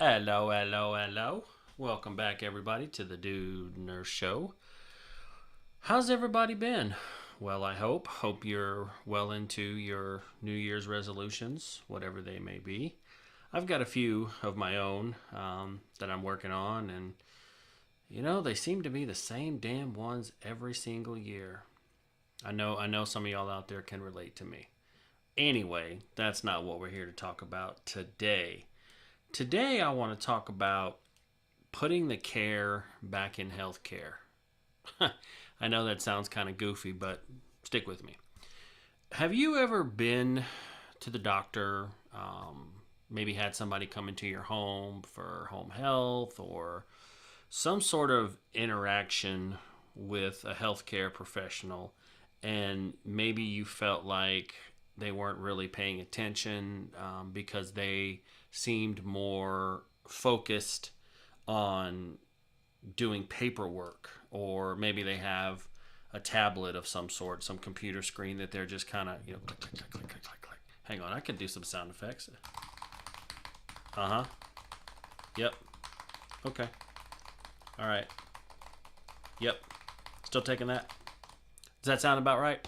Hello, hello, hello. Welcome back, everybody, to the Dude Nurse Show. How's everybody been? Well, I hope you're well into your New Year's resolutions, whatever they may be. I've got a few of my own that I'm working on, and they seem to be the same damn ones every single year. I know some of y'all out there can relate to me. Anyway, that's not what we're here to talk about today. Today, I want to talk about putting the care back in healthcare. I know that sounds kind of goofy, but stick with me. Have you ever been to the doctor? Maybe had somebody come into your home for home health or some sort of interaction with a healthcare professional, and maybe you felt like they weren't really paying attention because they seemed more focused on doing paperwork, or maybe they have a tablet of some sort, some computer screen that they're just kind of, click, click, click, click, click, click, click. Hang on, I could do some sound effects. Uh huh. Yep. Okay. All right. Yep. Still taking that. Does that sound about right?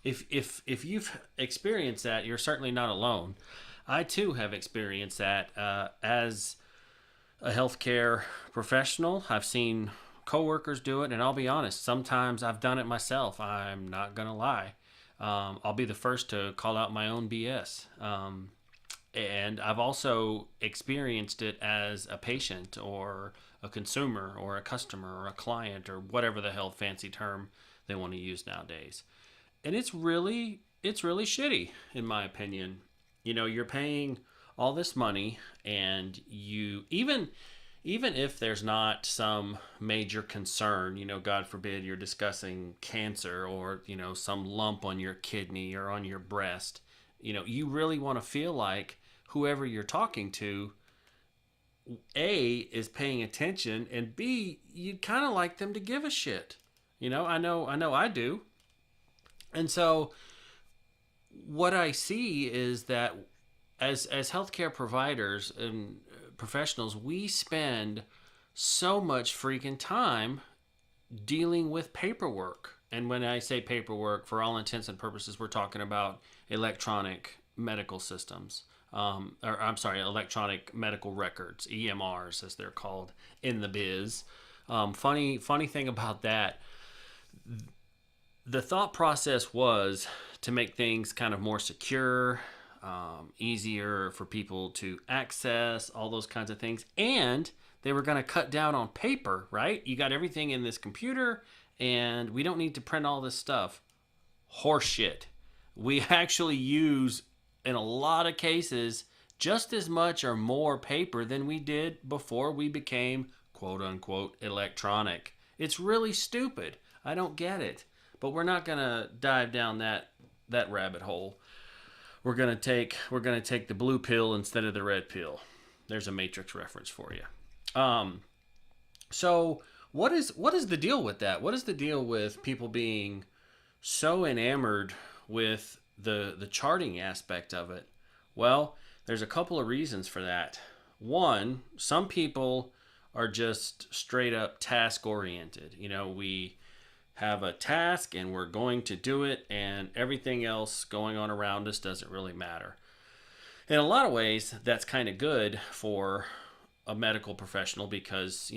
If you've experienced that, you're certainly not alone. I too have experienced that as a healthcare professional. I've seen coworkers do it, and I'll be honest, sometimes I've done it myself. I'm not gonna lie. I'll be the first to call out my own BS. And I've also experienced it as a patient or a consumer or a customer or a client or whatever the hell fancy term they want to use nowadays. And it's really shitty in my opinion. You're paying all this money, and you even if there's not some major concern, God forbid you're discussing cancer or, some lump on your kidney or on your breast, you really want to feel like whoever you're talking to, A, is paying attention, and B, you'd kind of like them to give a shit. I know I do. And so what I see is that as healthcare providers and professionals, we spend so much freaking time dealing with paperwork. And when I say paperwork, for all intents and purposes, we're talking about electronic medical systems. Or I'm sorry, electronic medical records, EMRs as they're called in the biz. Funny thing about that, the thought process was to make things kind of more secure, easier for people to access, all those kinds of things. And they were going to cut down on paper, right? You got everything in this computer, and we don't need to print all this stuff. Horseshit. We actually use, in a lot of cases, just as much or more paper than we did before we became quote unquote electronic. It's really stupid. I don't get it. But we're not gonna dive down that rabbit hole. We're gonna take the blue pill instead of the red pill. There's a Matrix reference for you. So what is the deal with that? What is the deal with people being so enamored with the charting aspect of it? Well, there's a couple of reasons for that. One, some people are just straight up task oriented. We have a task and we're going to do it, and everything else going on around us doesn't really matter. In a lot of ways, that's kind of good for a medical professional because,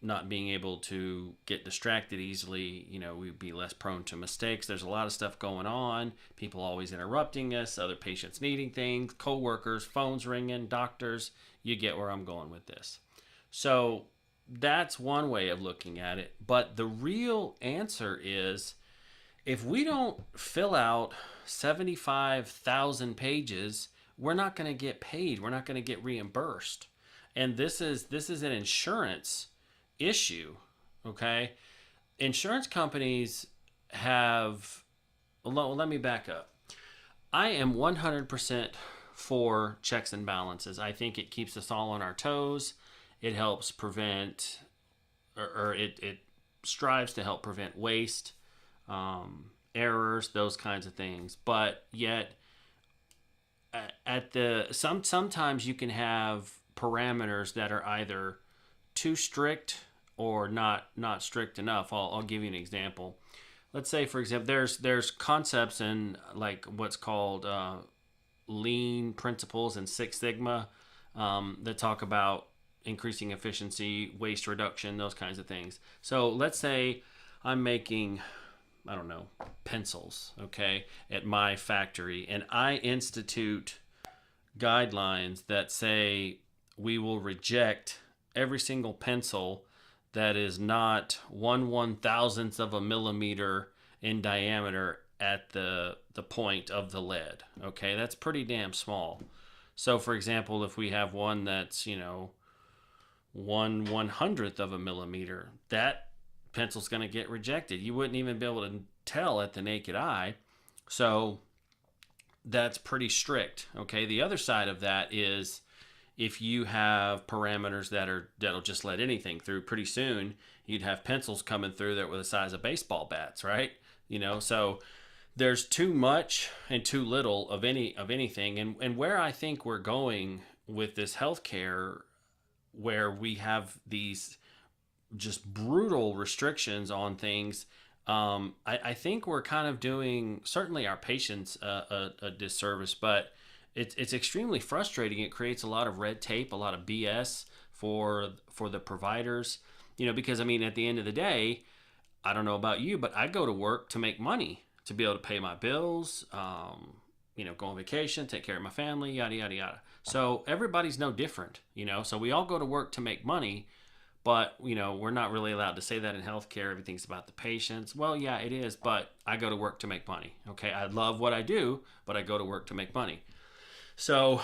not being able to get distracted easily, we'd be less prone to mistakes. There's a lot of stuff going on, people always interrupting us, other patients needing things, co-workers, phones ringing, doctors. You get where I'm going with this. So that's one way of looking at it. But the real answer is, if we don't fill out 75,000 pages, we're not going to get paid. We're not going to get reimbursed. And this is an insurance issue, okay? Insurance companies have, well, let me back up. I am 100% for checks and balances. I think it keeps us all on our toes. It helps prevent, or it strives to help prevent waste, errors, those kinds of things. But yet, sometimes you can have parameters that are either too strict or not strict enough. I'll give you an example. Let's say, for example, there's concepts in like what's called lean principles and Six Sigma that talk about increasing efficiency, waste reduction, those kinds of things. So let's say I'm making, I don't know, pencils, okay, at my factory, and I institute guidelines that say we will reject every single pencil that is not 1/1000th of a millimeter in diameter at the point of the lead. Okay, that's pretty damn small. So, for example, if we have one that's 1/100th of a millimeter, that pencil's going to get rejected. You wouldn't even be able to tell at the naked eye. So that's pretty strict. Okay, the other side of that is if you have parameters that'll just let anything through, pretty soon you'd have pencils coming through that were the size of baseball bats, right? So there's too much and too little of anything. And where I think we're going with this healthcare, where we have these just brutal restrictions on things, I think we're kind of doing certainly our patients a disservice, but it's extremely frustrating. It creates a lot of red tape, a lot of BS for the providers, because I mean, at the end of the day, I don't know about you, but I go to work to make money, to be able to pay my bills, go on vacation, take care of my family, yada, yada, yada. So everybody's no different, so we all go to work to make money, but, we're not really allowed to say that in healthcare. Everything's about the patients. Well, yeah, it is, but I go to work to make money. Okay. I love what I do, but I go to work to make money. So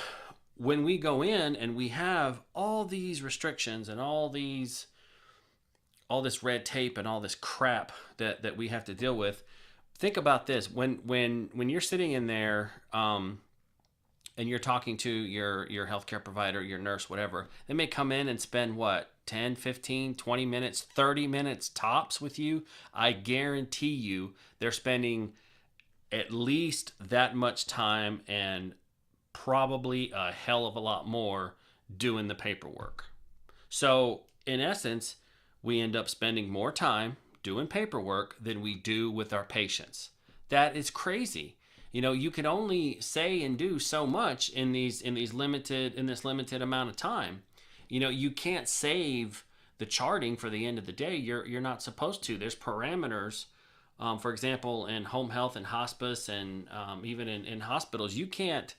when we go in and we have all these restrictions and all this red tape and all this crap that we have to deal with, think about this. When you're sitting in there and you're talking to your healthcare provider, your nurse, whatever, they may come in and spend 10, 15, 20 minutes, 30 minutes tops with you. I guarantee you they're spending at least that much time and probably a hell of a lot more doing the paperwork. So in essence, we end up spending more time doing paperwork than we do with our patients. That is crazy. You can only say and do so much in this limited amount of time. You can't save the charting for the end of the day. You're not supposed to. There's parameters. For example, in home health and hospice, and even in hospitals, you can't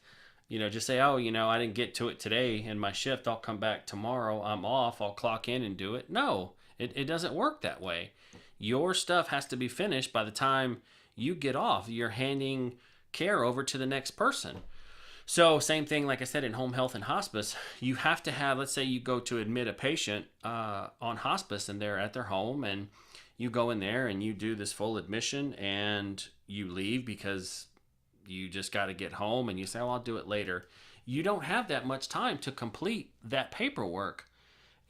just say, oh, I didn't get to it today in my shift. I'll come back tomorrow. I'm off. I'll clock in and do it. No, it doesn't work that way. Your stuff has to be finished by the time you get off. You're handing care over to the next person. So same thing, like I said, in home health and hospice, you have to have, let's say you go to admit a patient on hospice and they're at their home, and you go in there and you do this full admission and you leave because you just got to get home, and you say, oh, I'll do it later. You don't have that much time to complete that paperwork.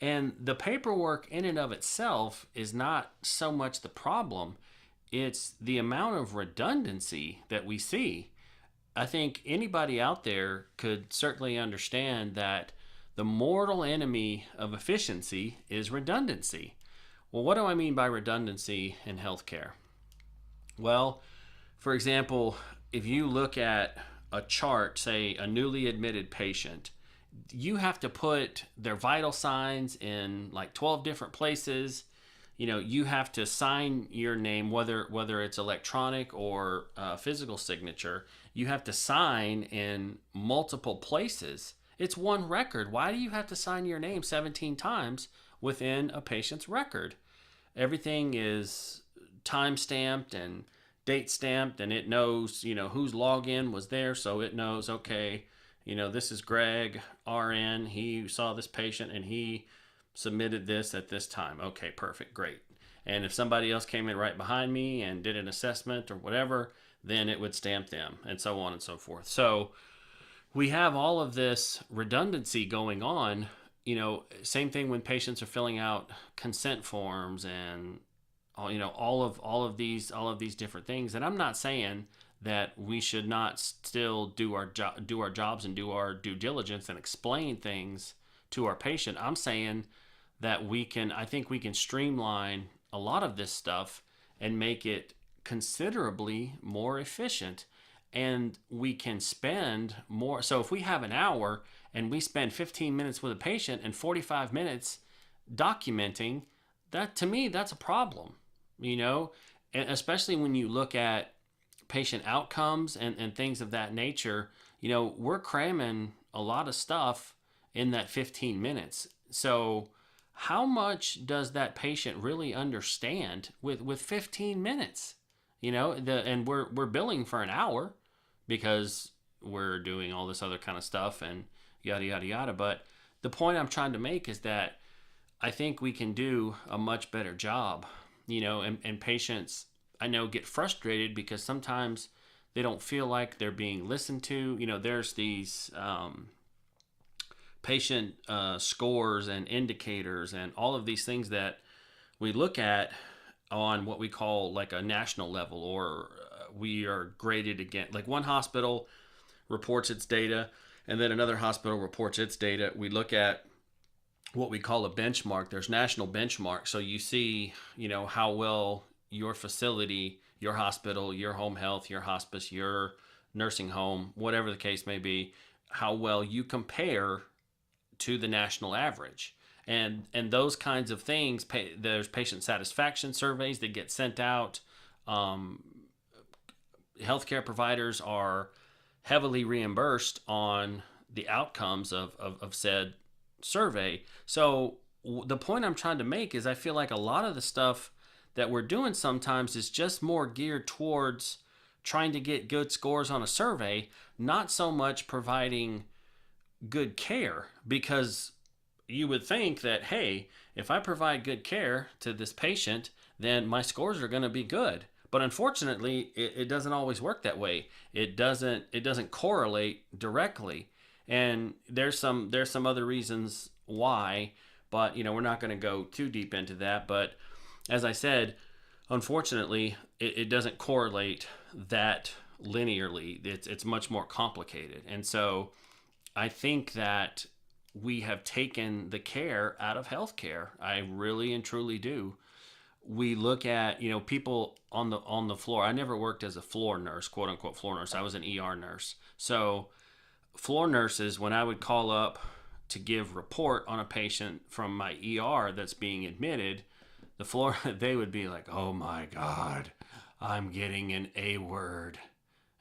And the paperwork in and of itself is not so much the problem. It's the amount of redundancy that we see. I think anybody out there could certainly understand that the mortal enemy of efficiency is redundancy. Well, what do I mean by redundancy in healthcare? Well, for example, if you look at a chart, say a newly admitted patient, you have to put their vital signs in like 12 different places. You have to sign your name, whether it's electronic or physical signature. You have to sign in multiple places. It's one record. Why do you have to sign your name 17 times within a patient's record? Everything is time stamped and date stamped, and it knows, whose login was there. So it knows, okay, this is Greg, RN. He saw this patient and he submitted this at this time. Okay, perfect, great. And if somebody else came in right behind me and did an assessment or whatever, then it would stamp them, and so on and so forth. So we have all of this redundancy going on. Same thing when patients are filling out consent forms and all of these different things. And I'm not saying that we should not still do our jobs and do our due diligence and explain things to our patient. I'm saying that I think we can streamline a lot of this stuff and make it considerably more efficient. And we can spend more. So if we have an hour and we spend 15 minutes with a patient and 45 minutes documenting, that to me, that's a problem, you know, and especially when you look at patient outcomes and things of that nature. You know, we're cramming a lot of stuff in that 15 minutes. So how much does that patient really understand with 15 minutes? You know, and we're billing for an hour because we're doing all this other kind of stuff and yada yada yada. But the point I'm trying to make is that I think we can do a much better job, you know, and patients I know get frustrated because sometimes they don't feel like they're being listened to. You know, there's these patient scores and indicators and all of these things that we look at on what we call like a national level, or we are graded against, like one hospital reports its data and then another hospital reports its data. We look at what we call a benchmark. There's national benchmark. So you see, you know, how well your facility, your hospital, your home health, your hospice, your nursing home, whatever the case may be, how well you compare to the national average. And those kinds of things, there's patient satisfaction surveys that get sent out. Healthcare providers are heavily reimbursed on the outcomes of said survey. So the point I'm trying to make is I feel like a lot of the stuff that we're doing sometimes is just more geared towards trying to get good scores on a survey, not so much providing good care. Because you would think that, hey, if I provide good care to this patient, then my scores are going to be good. But unfortunately, it doesn't always work that way. It doesn't correlate directly. And there's some other reasons why, but you know, we're not going to go too deep into that. But as I said, unfortunately, it doesn't correlate that linearly. It's much more complicated. And so I think that we have taken the care out of healthcare. I really and truly do. We look at, you know, people on the floor. I never worked as a floor nurse, quote unquote floor nurse. I was an ER nurse. So floor nurses, when I would call up to give report on a patient from my ER that's being admitted, the floor, they would be like, oh my God, I'm getting an A word.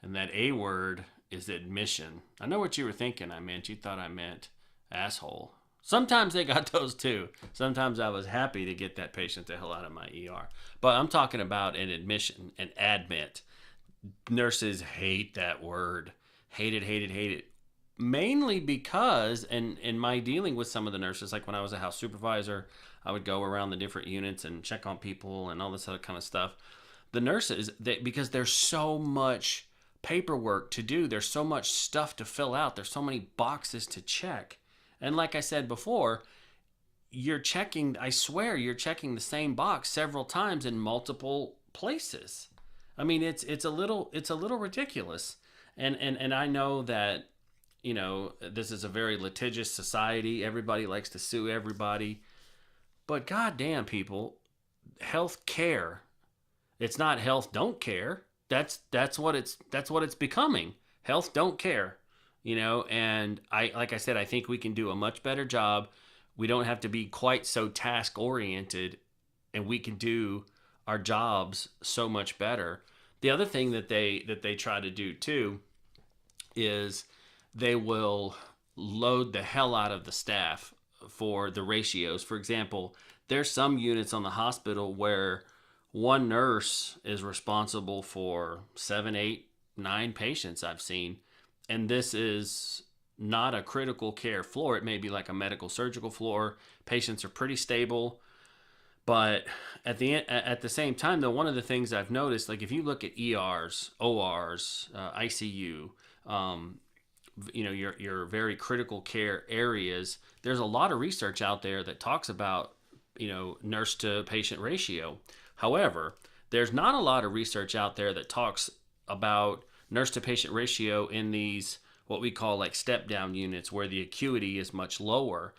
And that A word is admission. I know what you were thinking I meant. You thought I meant asshole. Sometimes they got those too. Sometimes I was happy to get that patient the hell out of my ER. But I'm talking about an admission, an admit. Nurses hate that word. Hate it. Mainly because, and in my dealing with some of the nurses, like when I was a house supervisor, I would go around the different units and check on people and all this other kind of stuff. The nurses, because there's so much paperwork to do, there's so much stuff to fill out, there's so many boxes to check. And like I said before, I swear you're checking the same box several times in multiple places. I mean, it's a little ridiculous. And I know that, you know, this is a very litigious society. Everybody likes to sue everybody. But goddamn, people, health care. It's not health don't care. That's what it's becoming. Health don't care. You know, and like I said, I think we can do a much better job. We don't have to be quite so task oriented, and we can do our jobs so much better. The other thing that they try to do too is they will load the hell out of the staff for the ratios. For example, there's some units on the hospital where one nurse is responsible for 7, 8, 9 patients I've seen. And this is not a critical care floor. It may be like a medical surgical floor. Patients are pretty stable. But at the same time, though, one of the things I've noticed, like if you look at ERs, ORs, ICU, you know, your very critical care areas, there's a lot of research out there that talks about, you know, nurse to patient ratio. However, there's not a lot of research out there that talks about nurse to patient ratio in these what we call like step down units where the acuity is much lower.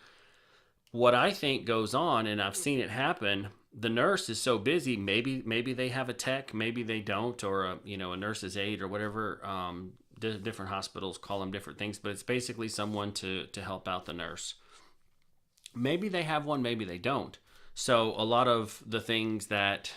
What I think goes on, and I've seen it happen, the nurse is so busy. Maybe they have a tech, maybe they don't, or a nurse's aide or whatever. Different hospitals call them different things, but it's basically someone to help out the nurse. Maybe they have one, maybe they don't. So a lot of the things that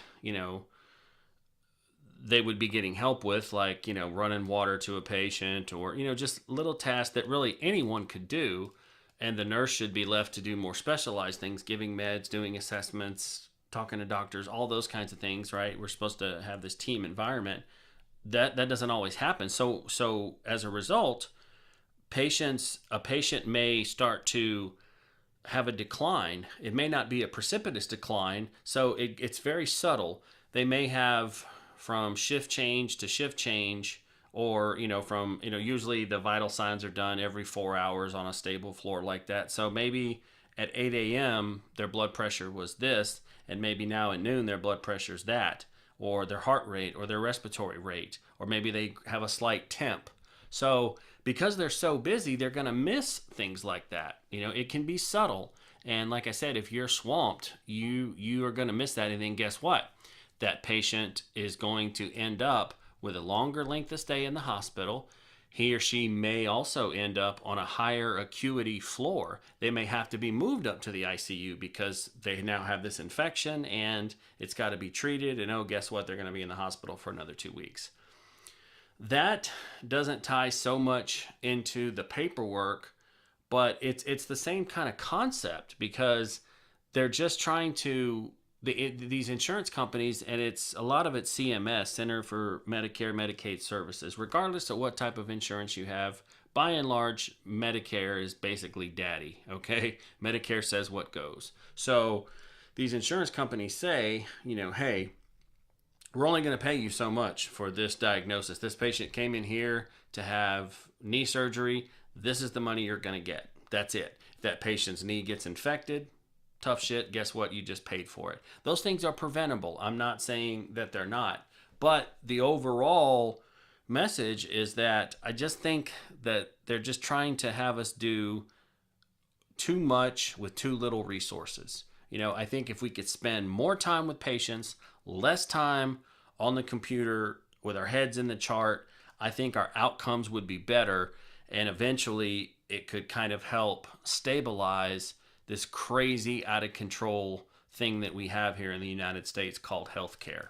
they would be getting help with, like running water to a patient, or just little tasks that really anyone could do, and the nurse should be left to do more specialized things, giving meds, doing assessments, talking to doctors, all those kinds of things, right? We're supposed to have this team environment. That doesn't always happen. So as a result, a patient may start to have a decline. It may not be a precipitous decline, so it's very subtle. They may have from shift change to shift change, or from usually the vital signs are done every 4 hours on a stable floor like that. So maybe at 8 a.m. their blood pressure was this, and maybe now at noon their blood pressure is that, or their heart rate, or their respiratory rate, or maybe they have a slight temp. So because they're so busy, they're going to miss things like that. It can be subtle. And like I said, if you're swamped, you are going to miss that. And then guess what? That patient is going to end up with a longer length of stay in the hospital. He or she may also end up on a higher acuity floor. They may have to be moved up to the ICU because they now have this infection and it's got to be treated. And guess what? They're going to be in the hospital for another 2 weeks. That doesn't tie so much into the paperwork, but it's the same kind of concept, because they're just trying to these insurance companies, and it's a lot of it's CMS, Center for Medicare Medicaid Services. Regardless of what type of insurance you have, by and large, Medicare is basically daddy. Okay, Medicare says what goes. So these insurance companies say, hey, we're only going to pay you so much for this diagnosis. This patient came in here to have knee surgery. This is the money you're going to get. That's it. If that patient's knee gets infected, tough shit, guess what? You just paid for it. Those things are preventable. I'm not saying that they're not. But the overall message is that I just think that they're just trying to have us do too much with too little resources. I think if we could spend more time with patients, less time on the computer with our heads in the chart, I think our outcomes would be better. And eventually it could kind of help stabilize this crazy out of control thing that we have here in the United States called healthcare.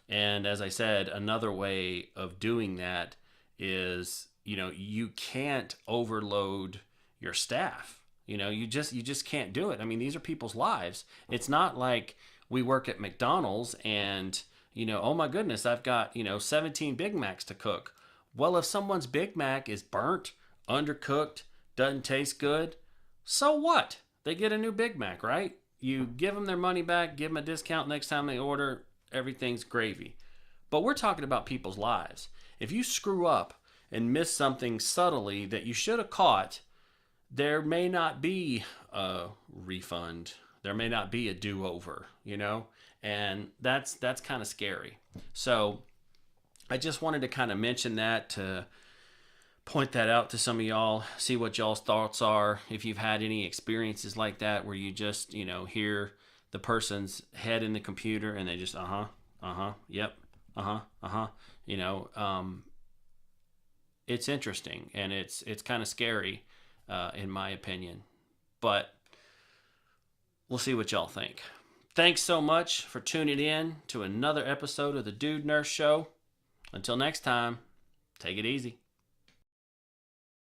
And as I said, another way of doing that is, you can't overload your staff. You just can't do it. I mean, these are people's lives. It's not like we work at McDonald's and, oh my goodness, I've got, 17 Big Macs to cook. Well, if someone's Big Mac is burnt, undercooked, doesn't taste good, so what? They get a new Big Mac, right? You give them their money back, give them a discount next time they order, everything's gravy. But we're talking about people's lives. If you screw up and miss something subtly that you should have caught, there may not be a refund. There may not be a do-over, and that's kind of scary. So I just wanted to kind of mention that, to point that out to some of y'all, see what y'all's thoughts are. If you've had any experiences like that where you just, hear the person's head in the computer and they just, yep, it's interesting, and it's kind of scary, in my opinion. But we'll see what y'all think. Thanks so much for tuning in to another episode of the Dude Nurse Show. Until next time, take it easy.